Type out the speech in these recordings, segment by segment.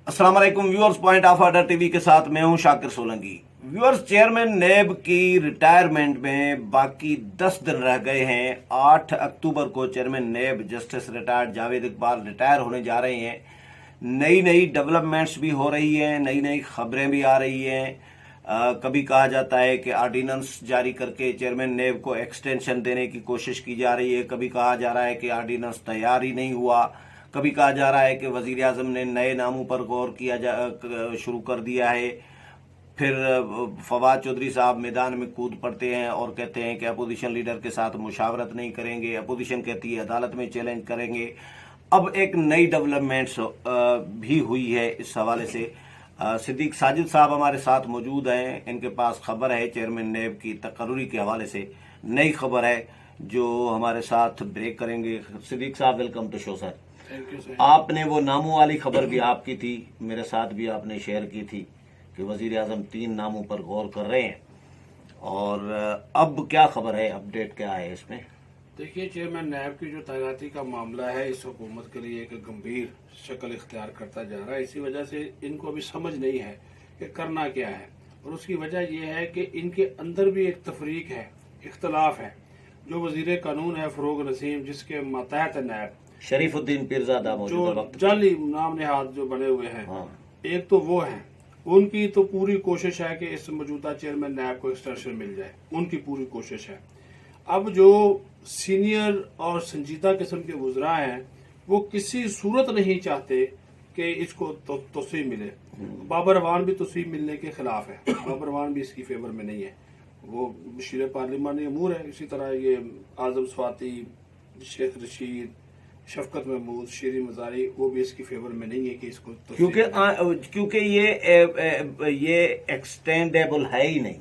अस्सलाम वालेकुम viewers, point of order TV के साथ मैं हूं शाकिर सोलंकी। व्यूअर्स, चेयरमैन नेब की रिटायरमेंट में बाकी 10 दिन रह गए हैं। 8 अक्टूबर को चेयरमैन नेब justice retired Javed Iqbal retire होने जा रहे हैं। नई नई डेवलपमेंट्स भी हो रही हैं, नई नई खबरें भी आ रही हैं। कभी कहा जाता है कि आर्डिनेंस जारी करके चेयरमैन नेब को एक्सटेंशन देने की कोशिश की जा रही है, कभी कहा जा रहा है कि आर्डिनेंस तैयार ही नहीं हुआ, कभी कहा जा रहा है कि वजीर आजम ने नए नामों पर गौर किया शुरू कर दिया है। फिर फवाद चौधरी साहब मैदान में कूद पड़ते हैं और कहते हैं कि अपोजिशन लीडर के साथ मुशावरत नहीं करेंगे, अपोजिशन कहती है अदालत में चैलेंज करेंगे। अब एक नई डेवलपमेंट्स भी हुई है इस हवाले से। सिद्दीक साजिद साहब हमारे साथ मौजूद हैं, इनके पास खबर है चेयरमैन नेब की तकर्री के हवाले से, नई खबर है जो हमारे साथ ब्रेक करेंगे। सिद्दीक साहब, वेलकम टू शो सर। आपने वो नामों वाली खबर भी आपकी थी, मेरे साथ भी आपने शेयर की थी कि वजीर आजम 3 नामों पर गौर कर रहे हैं, और अब क्या खबर है, अपडेट क्या है इसमें? देखिए, चेयरमैन नैब की जो तैनाती का मामला है इस हुकूमत के लिए एक गंभीर शक्ल इख्तियार करता जा रहा है। इसी वजह से इनको अभी समझ नहीं है कि करना क्या है, और उसकी वजह यह है कि इनके अंदर भी एक तफरीक है, इख्तलाफ है। जो वजीर कानून है फरोग नसीम, जिसके मातहत नैब शरीफुद्दीन पीरजादा जो जाली नाम नेहाद जो बने हुए हैं, हाँ। एक तो वो हैं, उनकी तो पूरी कोशिश है कि इस मौजूदा चेयरमैन नैब को एक्सटेंशन मिल जाए, उनकी पूरी कोशिश है। अब जो सीनियर और संजीदा किस्म के वुज़रा हैं वो किसी सूरत नहीं चाहते कि इसको तोसी मिले। बाबर अवान भी तोसी मिलने के खिलाफ है, बाबर अवान भी इसकी फेवर में नहीं है, वो मशीर पार्लिमानी अमूर है। इसी तरह ये आजम स्वाति, शेख रशीद, शफकत महमूद, शीरी मजारी, वो भी इसकी फेवर में नहीं है कि इसको क्योंकि ये एक्सटेंडेबल है ही नहीं,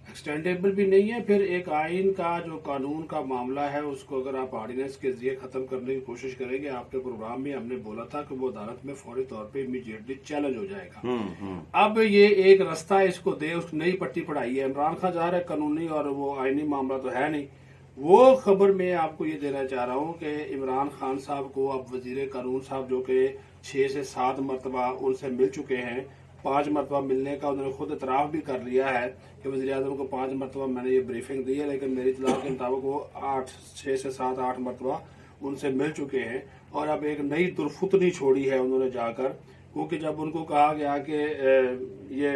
एक्सटेंडेबल भी नहीं है। फिर एक आइन का जो कानून का मामला है उसको अगर आप ऑर्डिनेंस के जरिए खत्म करने की कोशिश करेंगे, आपके प्रोग्राम में हमने बोला था कि वो अदालत में फौरी तौर पे इमीडिएटली चैलेंज हो जाएगा। अब ये एक रास्ता इसको दे, उस नई पट्टी पढ़ाई है। इमरान खान जा रहा है, कानूनी और वो आईनी मामला तो है नहीं। वो खबर मैं आपको ये देना चाह रहा हूँ कि इमरान खान साहब को अब वजीर कानून साहब जो कि 6 से 7 मरतबा उनसे मिल चुके हैं, 5 मरतबा मिलने का उन्होंने खुद इतराफ भी कर लिया है कि वज़ीर आज़म को 5 मरतबा मैंने ये ब्रीफिंग दी है, लेकिन मेरी इत्तला के मुताबिक वो 6 से 7 8 मरतबा उनसे मिल चुके हैं। और अब एक नई दुर्फुतनी छोड़ी है उन्होंने जाकर, क्योंकि जब उनको कहा गया कि ये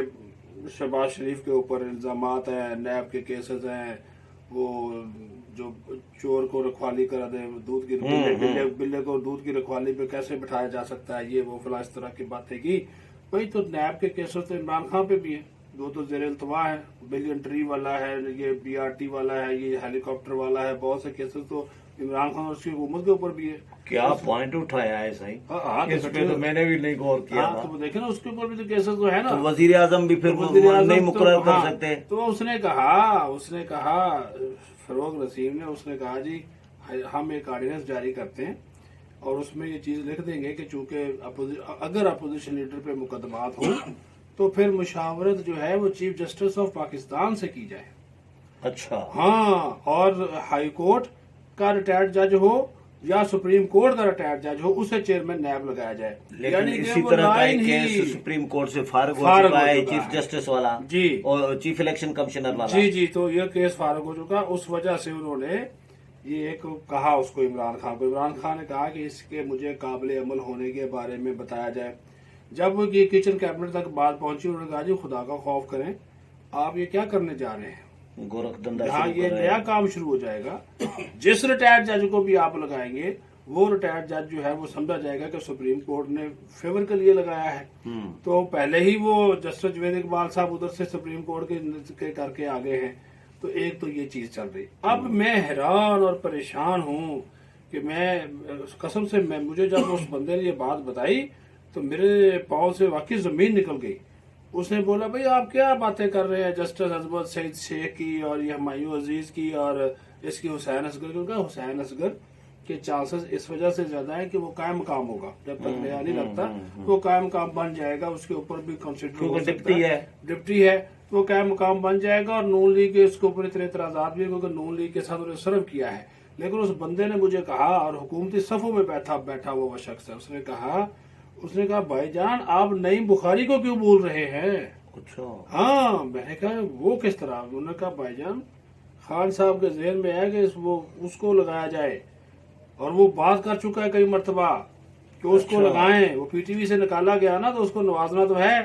शहबाज शरीफ के ऊपर इल्ज़ामात हैं, नैब के केसेस हैं, वो जो चोर को रखवाली करा दे, दूध की बिल्ले को दूध की रखवाली पे कैसे बिठाया जा सकता है, ये वो फला इस तरह की बातें की। भाई, तो नैब के केसेस तो इमरान खान पे भी है, दो तो जेर इल्तवा है, बिलियन ट्री वाला है, ये BRT वाला है, ये हेलीकॉप्टर वाला है, बहुत से केसेस तो इमरान खान और उसकी हुकूमत के ऊपर भी है। क्या पॉइंट उठाया है सही? हाँ, इस पे तो मैंने भी नहीं गौर किया था। तो देखे ना, उसके ऊपर भी तो केसेस तो है ना। तो वजीर आजम भी फिर नहीं मुकर्रर कर सकते। तो उसने कहा फरोग नसीम ने, उसने कहा जी हम एक ऑर्डिनेंस जारी करते हैं और उसमें ये चीज लिख देंगे कि चूंकि अगर अपोजिशन लीडर पे मुकदमात हो तो फिर मुशावरत जो है वो चीफ जस्टिस ऑफ पाकिस्तान से की जाए। अच्छा, हाँ, और हाई कोर्ट का रिटायर्ड जज हो या सुप्रीम कोर्ट का रिटायर्ड जज हो, उसे चेयरमैन नैब लगाया जाए। लेकिन इसी तरह का एक केस सुप्रीम कोर्ट से फारिग हो चुका है, चीफ जस्टिस वाला जी, और चीफ इलेक्शन कमिश्नर वाला जी, तो ये केस फारिग हो चुका। उस वजह से उन्होंने ये एक कहा उसको, इमरान खान ने कहा कि इसके मुझे काबिल अमल होने के बारे में बताया जाए। जब ये किचन कैबिनेट तक बात पहुंची, उन्होंने कहा जी खुदा का खौफ करें, आप ये क्या करने जा रहे हैं, गोरखधंधा। हाँ, ये नया काम शुरू हो जाएगा। जिस रिटायर्ड जज को भी आप लगाएंगे, वो रिटायर्ड जज जो है वो समझा जाएगा कि सुप्रीम कोर्ट ने फेवर के लिए लगाया है। तो पहले ही वो जस्टिस जावेद इकबाल साहब उधर से सुप्रीम कोर्ट के करके आ गए हैं। तो एक तो ये चीज चल रही। अब मैं हैरान और परेशान हूँ कि मैं कसम से मुझे जब उस बंदे ने ये बात बताई तो मेरे पाँव से वाकई जमीन निकल गई। उसने बोला, भाई आप क्या बातें कर रहे हैं जस्टिस अजमत सईद शेख की और ये हुमायूं अजीज की और इसकी हुसैन असगर की। हुसैन असगर के चांसेस इस वजह से ज्यादा है कि वो कायम काम होगा, जब तक नया नहीं लगता वो कायम काम बन जाएगा। उसके ऊपर भी कंसिडर डिप्टी है तो कायम काम बन जाएगा। और नून लीग के इसके ऊपर इतने इतराजात भी है क्योंकि नून लीग के साथ उन्होंने सर्व किया है। लेकिन उस बंदे ने मुझे कहा, और हुकूमती सफों में बैठा वो शख्स है, उसने कहा उसने कहा भाईजान आप नईम बुखारी को क्यों बोल रहे हैं। अच्छा। हाँ, मैंने कहा वो किस तरह। उन्होंने कहा भाईजान खान साहब के जहन में है कि वो उसको लगाया जाए, और वो बात कर चुका है कई मरतबा कि उसको अच्छा। लगाएं। वो पीटीवी से निकाला गया ना, तो उसको नवाजना तो है,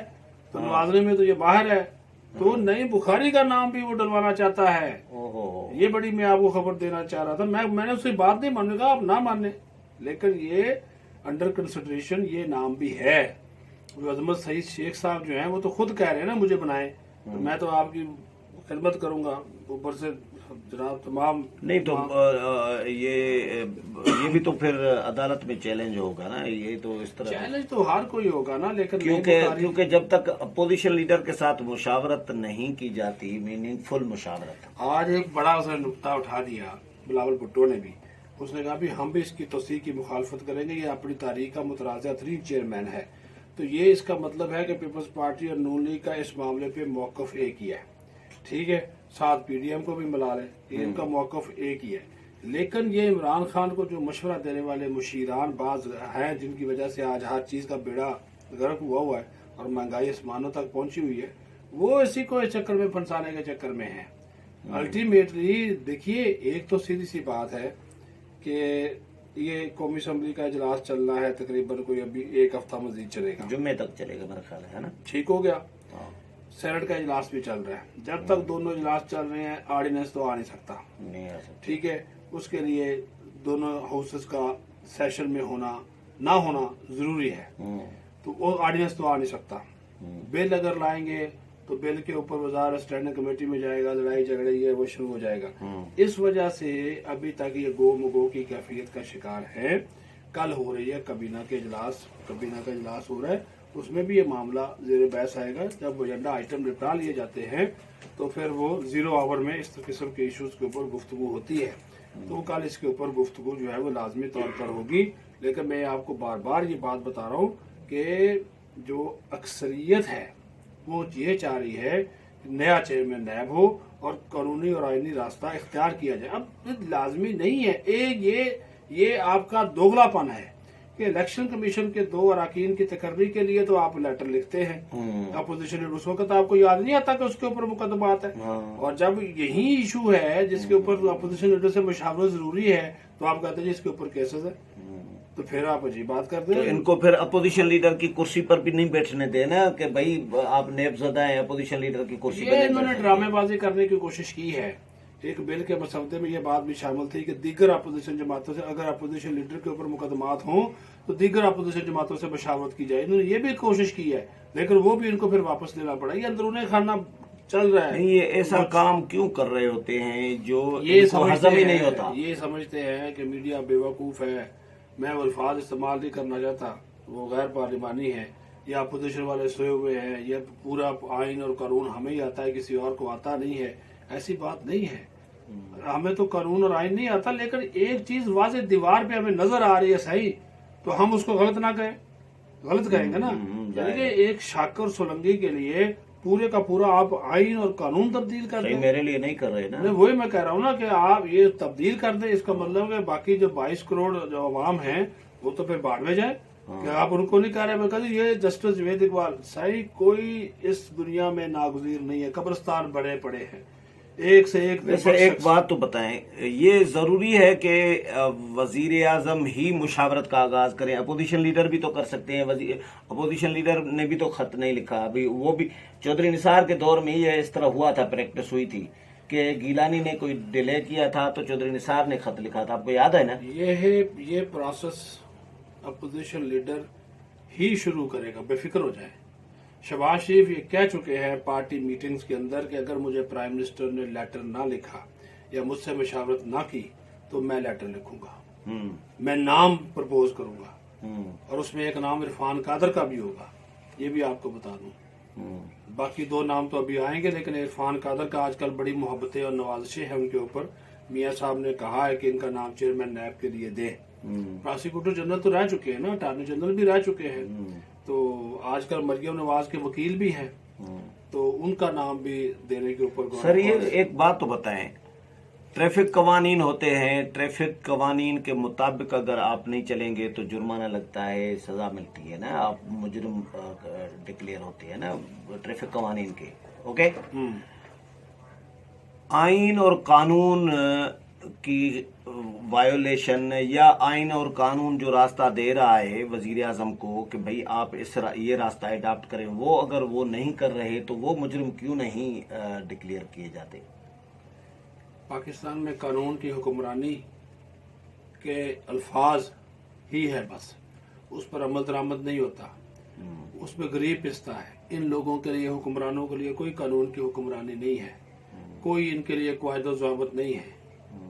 तो नवाजने में तो ये बाहर है, तो नईम बुखारी का नाम भी वो डलवाना चाहता है। ओहो। ये बड़ी मैं आपको खबर देना चाह रहा था। मैंने उसकी बात नहीं मानी, कहा आप ना माने, लेकिन ये अंडर कंसिडरेशन ये नाम भी है। वो अजमत सईद शेख साहब जो हैं वो तो खुद कह रहे हैं ना मुझे बनाए, तो मैं तो आपकी खिदमत करूंगा। ऊपर से जनाब तमाम नहीं तो ये भी तो फिर अदालत में चैलेंज होगा ना, ये तो इस तरह। चैलेंज तो हर कोई होगा ना, लेकिन क्योंकि जब तक अपोजिशन लीडर के साथ मुशावरत नहीं की जाती, मीनिंगफुल मुशावरत। आज एक बड़ा उसने नुक्ता उठा दिया बिलावल भुट्टो ने भी। उसने कहा भी हम भी इसकी तोसी की मुखालफत करेंगे, ये अपनी तारीख का मुतराज़ा तरीन चेयरमैन है। तो ये इसका मतलब है कि पीपल्स पार्टी और नून लीग का इस मामले पे मौकफ एक ही है, ठीक है। साथ पीडीएम को भी मिला ले, इनका मौकफ एक ही है। लेकिन ये इमरान खान को जो मशवरा देने वाले मुशीरान बाज हैं, जिनकी वजह से आज हर चीज का बेड़ा गर्क हुआ है और महंगाई आसमानों तक पहुंची हुई है, वो इसी को इस चक्कर में फंसाने के चक्कर में है। अल्टीमेटली देखिए, एक तो सीधी सी बात है कि ये कौमी असम्बली का इजलास चलना है, तकरीबन कोई अभी एक हफ्ता मजीद चलेगा, जुम्मे तक चलेगा मेरा ख्याल है ना। ठीक हो गया। सेनेट का इजलास भी चल रहा है। जब तक दोनों इजलास चल रहे हैं ऑर्डिनेंस तो आ नहीं सकता, नहीं आ सकता। ठीक है। उसके लिए दोनों हाउसेस का सेशन में होना ना होना जरूरी है, तो वो ऑर्डिनेंस तो आ नहीं सकता। बिल अगर लाएंगे तो बिल के ऊपर वजारत स्टैंडिंग कमेटी में जाएगा, लड़ाई झगड़े ये वो शुरू हो जाएगा। इस वजह से अभी तक ये गो मगो की कैफियत का शिकार है। कल हो रही है काबीना का इजलास हो रहा है, उसमें भी ये मामला ज़ेर बहस आएगा। जब एजेंडा आइटम निपटा लिए जाते हैं तो फिर वो 0 आवर में इस किस्म के इश्यूज के ऊपर गुफ्तगू होती है। तो कल इसके ऊपर गुफ्तगू जो है वो लाजमी तौर पर होगी। लेकिन मैं आपको बार बार ये बात बता रहा हूँ कि जो अक्सरियत है वो ये चाह रही है नया चेयरमैन नैब हो और कानूनी और आईनी रास्ता इख्तियार किया जाए। अब लाजमी नहीं है, एक ये आपका दोगलापन है कि इलेक्शन कमीशन के 2 अरकान की तकर्री के लिए तो आप लेटर लिखते हैं अपोजिशन, उस वक्त आपको याद नहीं आता कि उसके ऊपर मुकदमात है। और जब यही इशू है जिसके ऊपर अपोजिशन लीडर से मुशावरत जरूरी है, तो आप कहते हैं जी इसके ऊपर केसेस है, तो फिर आप अजीब बात करते हैं। तो इनको फिर अपोजिशन लीडर की कुर्सी पर भी नहीं बैठने देना कि भाई आप नेबज़दा हैं, अपोजिशन लीडर की कुर्सी पर। इन्होंने ड्रामेबाजी करने की कोशिश की है। एक बिल के मसौदे में ये बात भी शामिल थी कि दीगर अपोजिशन जमातों से अगर अपोजिशन लीडर के ऊपर मुकदमात हों तो दीगर अपोजिशन जमातों से मशावरत की जाए। इन्होंने ये भी कोशिश की है, लेकिन वो भी इनको फिर वापस लेना पड़ा। ये अंदरूनी खाना चल रहा है। नहीं, ये ऐसा काम क्यों कर रहे होते हैं जो ये हजम ही नहीं होता। ये समझते हैं कि मीडिया बेवकूफ है, मैं वो अल्फाज इस्तेमाल नहीं करना चाहता, वो गैर पार्लिमानी है, या अपोजिशन वाले सोए हुए हैं, या पूरा आइन और कानून हमें ही आता है, किसी और को आता नहीं है। ऐसी बात नहीं है, हमें तो कानून और आइन नहीं आता, लेकिन एक चीज वाज़ेह दीवार पे हमें नजर आ रही है सही, तो हम उसको गलत ना कहें, गलत कहेंगे ना। यानी कि एक शाकर सोलंकी के लिए पूरे का पूरा आप आइन और कानून तब्दील कर दें। मेरे लिए नहीं कर रहे ना। नहीं, वही मैं कह रहा हूँ ना कि आप ये तब्दील कर दें, इसका मतलब है बाकी जो 22 करोड़ जो अवाम है वो तो फिर बाढ़ में जाए। क्या आप उनको नहीं कह रहे? मैं कहती ये जस्टिस वेद इकबाल सही, कोई इस दुनिया में नागुज़ीर नहीं है, कब्रिस्तान बड़े पड़े हैं, एक से एक। वैसे एक बात तो बताएं, ये जरूरी है कि वजीर आजम ही मुशावरत का आगाज करें? अपोजिशन लीडर भी तो कर सकते हैं। अपोजिशन लीडर ने भी तो खत नहीं लिखा अभी, वो भी चौधरी निसार के दौर में ही इस तरह हुआ था, प्रैक्टिस हुई थी कि गीलानी ने कोई डिले किया था तो चौधरी निसार ने खत लिखा था, आपको याद है ना? ये प्रोसेस अपोजिशन लीडर ही शुरू करेगा, बेफिक्र हो जाए। शहबाज शरीफ ये कह चुके हैं पार्टी मीटिंग्स के अंदर कि अगर मुझे प्राइम मिनिस्टर ने लेटर ना लिखा या मुझसे मशावरत ना की तो मैं लेटर लिखूंगा, मैं नाम प्रपोज करूंगा, और उसमें एक नाम इरफान कादर का भी होगा, ये भी आपको बता दूं। बाकी 2 नाम तो अभी आएंगे, लेकिन इरफान कादर का आजकल बड़ी मोहब्बतें और नवाजिशें हैं उनके ऊपर। मियाँ साहब ने कहा है कि इनका नाम चेयरमैन नैब के लिए दें। प्रोसिक्यूटर जनरल तो रह चुके हैं ना, अटॉर्नी जनरल भी रह चुके हैं, तो आजकल मरियम नवाज के वकील भी हैं, तो उनका नाम भी देने के ऊपर। सर ये एक बात तो बताएं, ट्रैफिक कवानीन होते हैं, ट्रैफिक कवानीन के मुताबिक अगर आप नहीं चलेंगे तो जुर्माना लगता है, सजा मिलती है ना, आप मुजरिम डिक्लेयर होते हैं ना ट्रैफिक कवानीन के। ओके, आइन और कानून की वायोलेशन या आइन और कानून जो रास्ता दे रहा है वजीर आजम को कि भाई आप ये रास्ता अडॉप्ट करें, वो अगर वो नहीं कर रहे तो वो मुजरिम क्यों नहीं डिक्लेयर किए जाते? पाकिस्तान में कानून की हुक्मरानी के अल्फाज ही है, बस उस पर अमल दरामद नहीं होता, उसमें गरीब पिसता है। इन लोगों के लिए, हुक्मरानों के लिए कोई कानून की हुक्मरानी नहीं है, कोई इनके लिए कायदा व ज़ाबित नहीं है।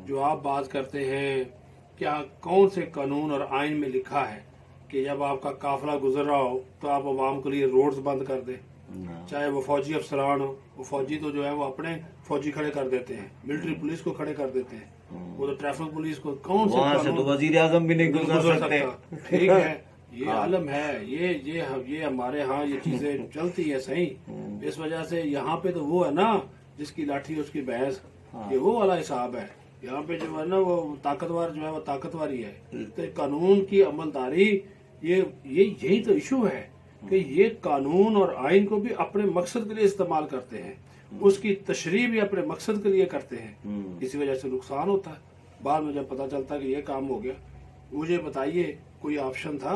जो आप बात करते हैं, क्या कौन से कानून और आइन में लिखा है कि जब आपका काफिला गुजर रहा हो तो आप अवाम के लिए रोड्स बंद कर दें? चाहे वो फौजी अफसरान हो, वो फौजी तो जो है वो अपने फौजी खड़े कर देते हैं, मिलिट्री पुलिस को खड़े कर देते हैं, वो तो ट्रैफिक पुलिस को कौन से वहां से तो वजीर आजम भी नहीं गुजर सकते। ठीक है, ये आलम है, ये हमारे यहाँ ये चीजें चलती है सही। इस वजह से यहाँ पे तो वो है ना जिसकी लाठी उसकी भैंस, ये वो वाला हिसाब है। यहाँ पे जो है ना वो ताकतवर जो है वो ताकतवर ही है। तो कानून की अमलदारी यही तो इशू है कि ये कानून और आइन को भी अपने मकसद के लिए इस्तेमाल करते हैं, उसकी तशरीह भी अपने मकसद के लिए करते हैं, इसी वजह से नुकसान होता है। बाद में जब पता चलता है कि ये काम हो गया, मुझे बताइए कोई ऑप्शन था?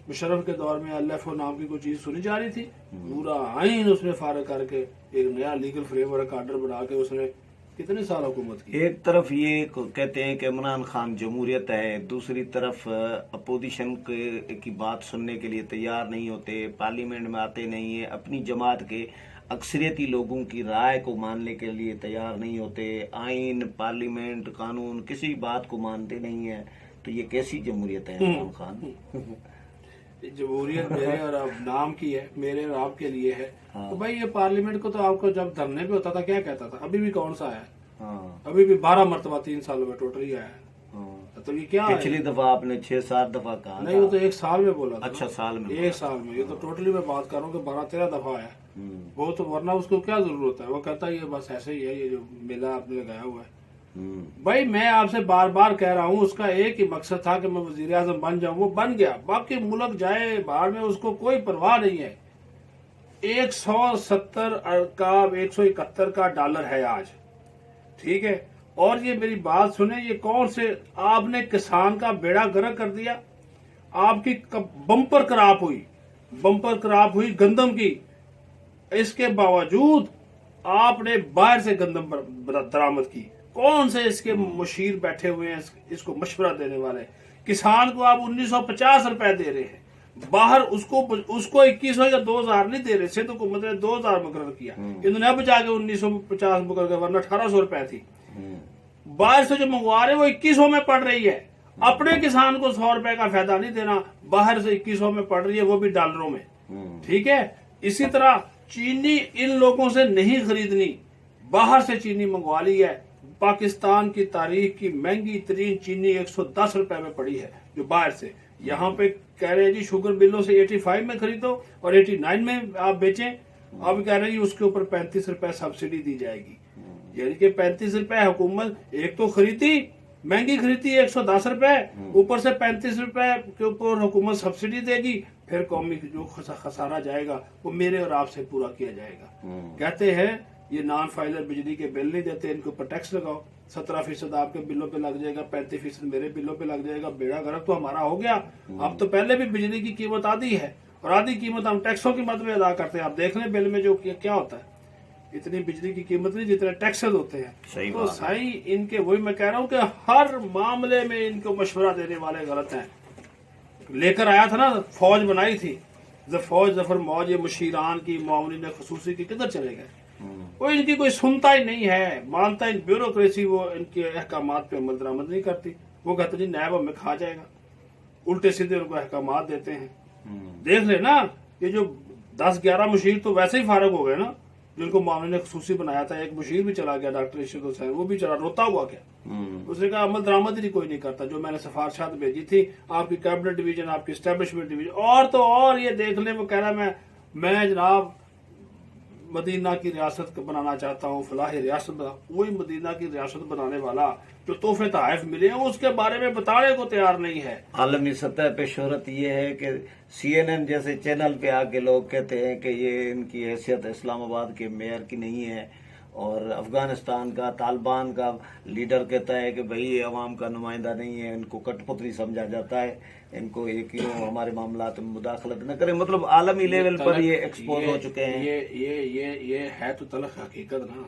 मुशर्रफ के दौर में LFO नाम की कोई चीज सुनी जा रही थी? पूरा आइन उसने फारग करके एक नया लीगल फ्रेमवर्क आर्डर बना के उसने कितने साल हुकूमत की। एक तरफ ये कहते हैं कि इमरान खान जमहूरियत है, दूसरी तरफ अपोजिशन की बात सुनने के लिए तैयार नहीं होते, पार्लियामेंट में आते नहीं है, अपनी जमात के अक्सरियती लोगों की राय को मानने के लिए तैयार नहीं होते, आइन, पार्लियामेंट, कानून किसी बात को मानते नहीं है। तो ये कैसी जमहूरियत है इमरान खान? जमहूरियत मेरे और अब नाम की है, मेरे और आपके लिए है। तो भाई ये पार्लियामेंट को तो आपको जब धरने पे होता था क्या कहता था? अभी भी कौन सा है? अभी भी 12 मरतबा 3 सालों में टोटल ही आया है। तो ये क्या है? पिछली दफा आपने 6-7 दफा कहा नहीं, वो तो एक साल में बोला था। अच्छा, साल में? एक साल में। ये तो टोटली मैं बात कर रहा हूँ कि 12-13 दफा आया। वो तो वरना उसको क्या जरूरत है? वो कहता है ये बस ऐसे ही है, ये जो मेला आपने लगाया हुआ है। भाई मैं आपसे बार बार कह रहा हूँ, उसका एक ही मकसद था कि मैं वजीर आजम बन जाऊं, वो बन गया। बाकी मुल्क जाए बाहर में, उसको कोई परवाह नहीं है। 170 का 171 का डॉलर है आज, ठीक है। और ये मेरी बात सुने, ये कौन से आपने किसान का बेड़ा गर्क कर दिया। आपकी बम्पर क्रॉप हुई गंदम की, इसके बावजूद आपने बाहर से गंदम दरामद की। कौन से इसके मुशीर बैठे हुए हैं इसको मशवरा देने वाले? किसान को आप 1950 रुपए दे रहे हैं, बाहर उसको 2100 या 2000 नहीं दे रहे। सिंध हुकूमत ने 2000 मुकर्रर किया, इन्होंने अब जाके 1950 मुकर्रर किया, वरना 1800 रुपए थी। बाहर से जो मंगवा रहे वो 2100 में पड़ रही है। अपने किसान को 100 रुपए का फायदा नहीं देना, बाहर से 2100 में पड़ रही है, वो भी डॉलरों में। ठीक है। इसी तरह चीनी इन लोगों से नहीं खरीदनी, बाहर से चीनी मंगवा ली है। पाकिस्तान की तारीख की महंगी तरीन चीनी 110 रुपए में पड़ी है जो बाहर से। यहाँ पे कह रहे हैं जी शुगर मिलों से 85 में खरीदो और 89 में आप बेचें। अब कह रहे हैं उसके ऊपर 35 रुपए सब्सिडी दी जाएगी। यानी कि 35 रुपए हुकूमत एक तो खरीदी, महंगी खरीदी 110 रुपए, ऊपर से 35 रुपए के ऊपर हुकूमत सब्सिडी देगी। फिर कौमी जो खसारा जाएगा वो मेरे और आपसे पूरा किया जाएगा। कहते हैं ये नॉन फाइलर बिजली के बिल नहीं देते, इनके ऊपर टैक्स लगाओ। 17% आपके बिलों पे लग जाएगा, 35% मेरे बिलों पे लग जाएगा। बेड़ा गर्क तो हमारा हो गया। अब तो पहले भी बिजली की कीमत आधी है और आधी कीमत हम टैक्सों की मद में अदा करते हैं। आप देख लें बिल में जो क्या होता है, इतनी बिजली की कीमत नहीं जितने टैक्सेस होते हैं। तो सही इनके, वही मैं कह रहा हूँ कि हर मामले में इनको मशवरा देने वाले गलत हैं। लेकर आया था ना, फौज बनाई थी, फौज जफर मौज, ये मुशीरान की, मामूली खसूसी की, किधर चले गए? वो इनकी कोई सुनता ही नहीं है, मानता ही ब्यूरोक्रेसी वो इनके अहकामात पे अमल दरामद नहीं करती। वो कहते जी नैब हमें खा जाएगा, उल्टे सीधे उनको अहकामात देते हैं। देख ले ना, ये जो 10-11 मुशीर तो वैसे ही फारग हो गए ना, जिनको मामले ने खसूसी बनाया था। एक मुशीर भी चला गया, डॉक्टर इशरत हुसैन, वो भी चला, रोता हुआ क्या। उसने कहा अमल दरामद ही कोई नहीं करता। जो मैंने सिफारिशात भेजी थी आपकी कैबिनेट डिवीजन, आपकी एस्टेब्लिशमेंट डिवीजन, और तो और ये देख ले, वो कह रहा मैं जनाब मदीना की रियासत को बनाना चाहता हूँ, फलाही रियासत बना, वही मदीना की रियासत बनाने वाला जो तोहफे तहफ़ मिले हैं उसके बारे में बताने को तैयार नहीं है। आलमी सतह पे शोहरत ये है कि CNN जैसे चैनल पे आके लोग कहते हैं कि ये इनकी हैसियत इस्लामाबाद के मेयर की नहीं है, और अफगानिस्तान का तालिबान का लीडर कहता है कि भाई ये अवाम का नुमाइंदा नहीं है, इनको कठपुतली समझा जाता है, इनको ये क्यों हमारे मामलात में मुदाखलत न करें। मतलब आलमी लेवल पर ये एक्सपोज हो चुके हैं। ये है तो तलख हकीकत ना।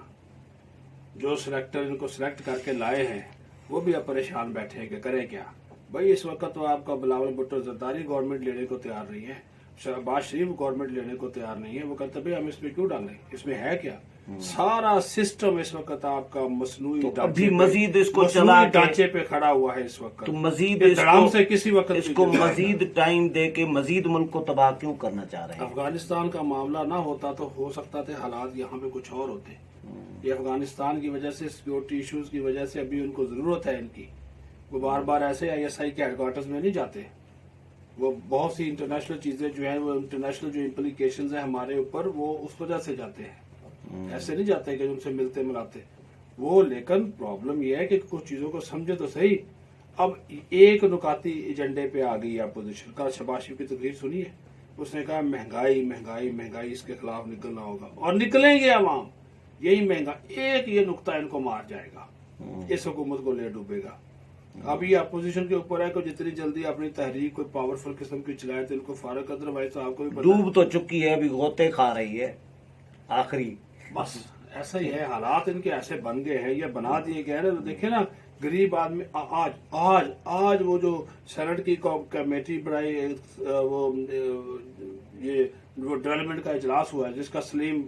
जो सिलेक्टर इनको सिलेक्ट करके लाए हैं वो भी अब परेशान बैठे हैं कि करें क्या। भाई इस वक्त तो आपका बिलावल भुट्टो जरदारी गवर्नमेंट लेने को तैयार नहीं है, शहबाज शरीफ गवर्नमेंट लेने को तैयार नहीं है। वो कहते भाई हम इसमें क्यों डालें, इसमें है क्या। सारा सिस्टम इस वक्त आपका मसनूई अभी मजीद इसको चला ढांचे पे खड़ा हुआ है इस वक्त। तो मजीद धड़ाम से किसी वक्त इसको मजीद टाइम दे के मजीद मुल्क को तबाह क्यों करना चाह रहे हैं। अफगानिस्तान का मामला ना होता तो हो सकता थे हालात यहाँ पे कुछ और होते। ये अफगानिस्तान की वजह से, सिक्योरिटी इश्यूज की वजह से अभी उनको जरूरत है इनकी। वो बार बार ऐसे ISI के हेडक्वार्टर्स में नहीं जाते। वो बहुत सी इंटरनेशनल चीजें जो है, वो इंटरनेशनल जो इम्प्लीकेशंस है हमारे ऊपर, वो उस वजह से जाते हैं। ऐसे नहीं जाते कि उनसे मिलते मिलाते वो। लेकिन प्रॉब्लम ये है कि कुछ चीजों को समझे तो सही। अब एक नुकाती एजेंडे पे आ गई अपोजिशन का। शहबाज शरीफ की तकरीर सुनी है, उसने कहा महंगाई महंगाई महंगाई, इसके खिलाफ निकलना होगा और निकलेंगे अवाम। यही महंगा एक ये नुकता इनको मार जाएगा, इस हुकूमत को ले डूबेगा। अब ये अपोजिशन के ऊपर है कि जितनी जल्दी अपनी तहरीक कोई पावरफुल किस्म की चलाए तो इनको फारक, अदरवाइज तो आपको भी पता है। डूब तो चुकी है, अभी गोते खा रही है आखिरी। बस ऐसा ही है, हालात इनके ऐसे बन गए हैं, ये बना दिए गए हैं। देखे ना गरीब आदमी आज आज आज वो जो सेनेट की कमेटी बनाई, वो ये वो डेवलपमेंट का इजलास हुआ है जिसका सलीम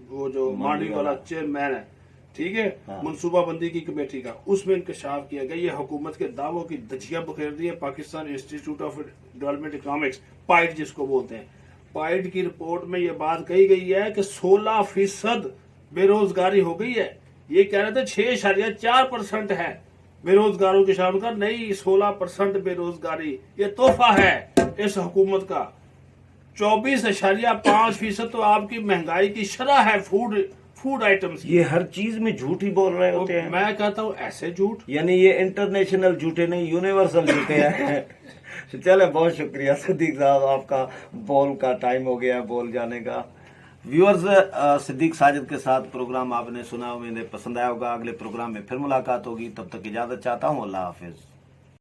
वो जो मांडवी वाला चेयरमैन है, ठीक है, मनसूबाबंदी की कमेटी का, उसमें इंकशाफ किया गया। ये हुकूमत के दावों की धज्जियां बखेर दी है। Pakistan institute of development economics, pied जिसको बोलते हैं, पाइड की रिपोर्ट में ये बात कही गई है कि 16% बेरोजगारी हो गई है। ये कह रहे थे 6.4% है बेरोजगारों की शामिल का, नहीं 16% बेरोजगारी। ये तोहफा है इस हुकूमत का। 24.5% तो आपकी महंगाई की शरह है फूड आइटम्स। ये हर चीज में झूठ ही बोल रहे होते हैं। मैं कहता हूँ ऐसे झूठ, यानी ये इंटरनेशनल झूठे नहीं, यूनिवर्सल झूठे हैं। चले, बहुत शुक्रिया सिद्दीक साहब, आपका बोल का टाइम हो गया, बोल जाने का। व्यूअर्स, सिद्दीक साजिद के साथ प्रोग्राम आपने सुना, उम्मीद है पसंद आया होगा। अगले प्रोग्राम में फिर मुलाकात होगी, तब तक इजाजत चाहता हूँ। अल्लाह हाफिज।